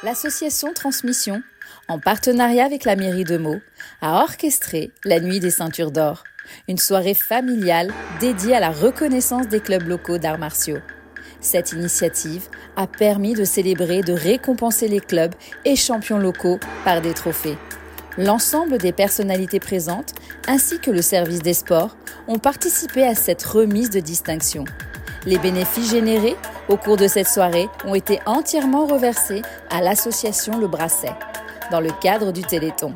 L'association Transmission, en partenariat avec la mairie de Meaux, a orchestré la Nuit des Ceintures d'Or, une soirée familiale dédiée à la reconnaissance des clubs locaux d'arts martiaux. Cette initiative a permis de célébrer et de récompenser les clubs et champions locaux par des trophées. L'ensemble des personnalités présentes, ainsi que le service des sports, ont participé à cette remise de distinction. Les bénéfices générés au cours de cette soirée ont été entièrement reversés à l'association Le Brasset, dans le cadre du Téléthon.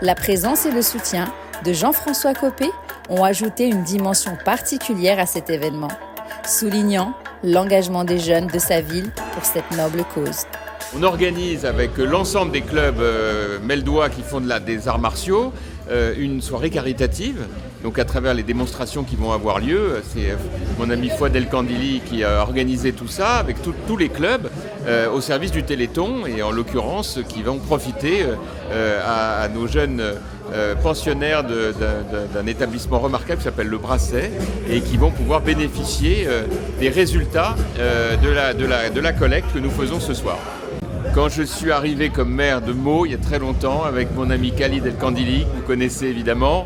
La présence et le soutien de Jean-François Copé ont ajouté une dimension particulière à cet événement, soulignant l'engagement des jeunes de sa ville pour cette noble cause. On organise avec l'ensemble des clubs meldois qui font des arts martiaux une soirée caritative. Donc à travers les démonstrations qui vont avoir lieu, c'est mon ami Fouad El Kandili qui a organisé tout ça avec tous les clubs au service du Téléthon et en l'occurrence qui vont profiter à nos jeunes pensionnaires d'un établissement remarquable qui s'appelle Le Brasset et qui vont pouvoir bénéficier des résultats de la collecte que nous faisons ce soir. Quand je suis arrivé comme maire de Meaux il y a très longtemps avec mon ami Khalid El Kandili, que vous connaissez évidemment,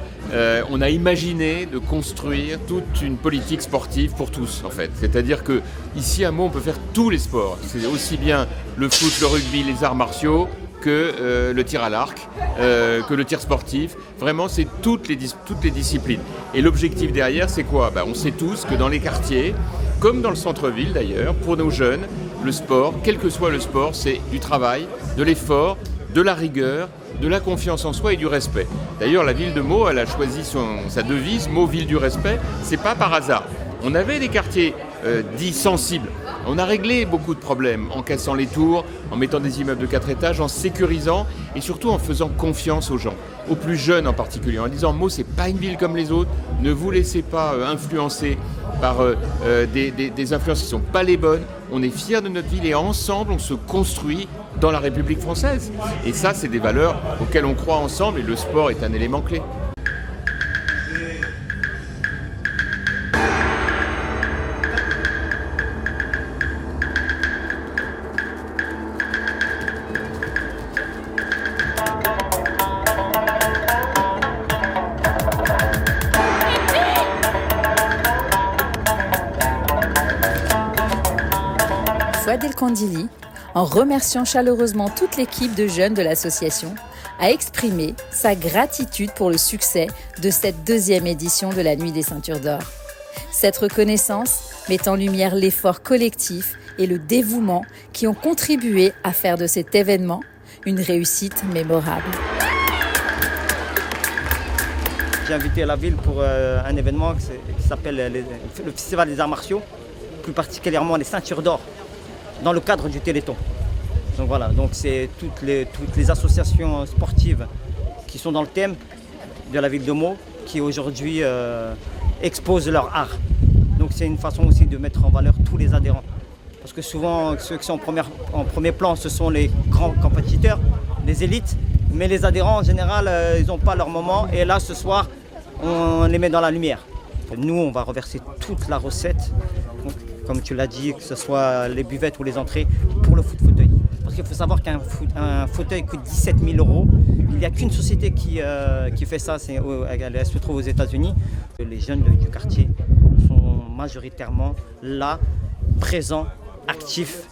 on a imaginé de construire toute une politique sportive pour tous en fait. C'est-à-dire qu'ici à Meaux on peut faire tous les sports. C'est aussi bien le foot, le rugby, les arts martiaux que le tir à l'arc, que le tir sportif. Vraiment c'est toutes les disciplines. Et l'objectif derrière c'est quoi ? On sait tous que dans les quartiers, comme dans le centre-ville d'ailleurs, pour nos jeunes, le sport, quel que soit le sport, c'est du travail, de l'effort, de la rigueur, de la confiance en soi et du respect. D'ailleurs, la ville de Meaux, elle a choisi sa devise, Meaux, ville du respect, c'est pas par hasard. On avait des quartiers dits sensibles. On a réglé beaucoup de problèmes en cassant les tours, en mettant des immeubles de 4 étages, en sécurisant et surtout en faisant confiance aux gens, aux plus jeunes en particulier, en disant Meaux, c'est pas une ville comme les autres, ne vous laissez pas influencer par des influences qui ne sont pas les bonnes. On est fiers de notre ville et ensemble, on se construit dans la République française. Et ça, c'est des valeurs auxquelles on croit ensemble et le sport est un élément clé. Fouad El Kandili, en remerciant chaleureusement toute l'équipe de jeunes de l'association, a exprimé sa gratitude pour le succès de cette 2e édition de la Nuit des Ceintures d'Or. Cette reconnaissance met en lumière l'effort collectif et le dévouement qui ont contribué à faire de cet événement une réussite mémorable. J'ai invité la ville pour un événement qui s'appelle le Festival des Arts Martiaux, plus particulièrement les Ceintures d'Or, dans le cadre du Téléthon. Donc voilà, donc c'est toutes les associations sportives qui sont dans le thème de la ville de Meaux qui aujourd'hui exposent leur art. Donc c'est une façon aussi de mettre en valeur tous les adhérents. Parce que souvent ceux qui sont en premier plan ce sont les grands compétiteurs, les élites, mais les adhérents en général ils n'ont pas leur moment et là ce soir on les met dans la lumière. Nous on va reverser toute la recette, comme tu l'as dit, que ce soit les buvettes ou les entrées, pour le foot-fauteuil. Parce qu'il faut savoir qu'un fauteuil coûte 17 000 €. Il n'y a qu'une société qui fait ça, elle se trouve aux États-Unis. Les jeunes du quartier sont majoritairement là, présents, actifs,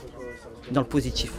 dans le positif.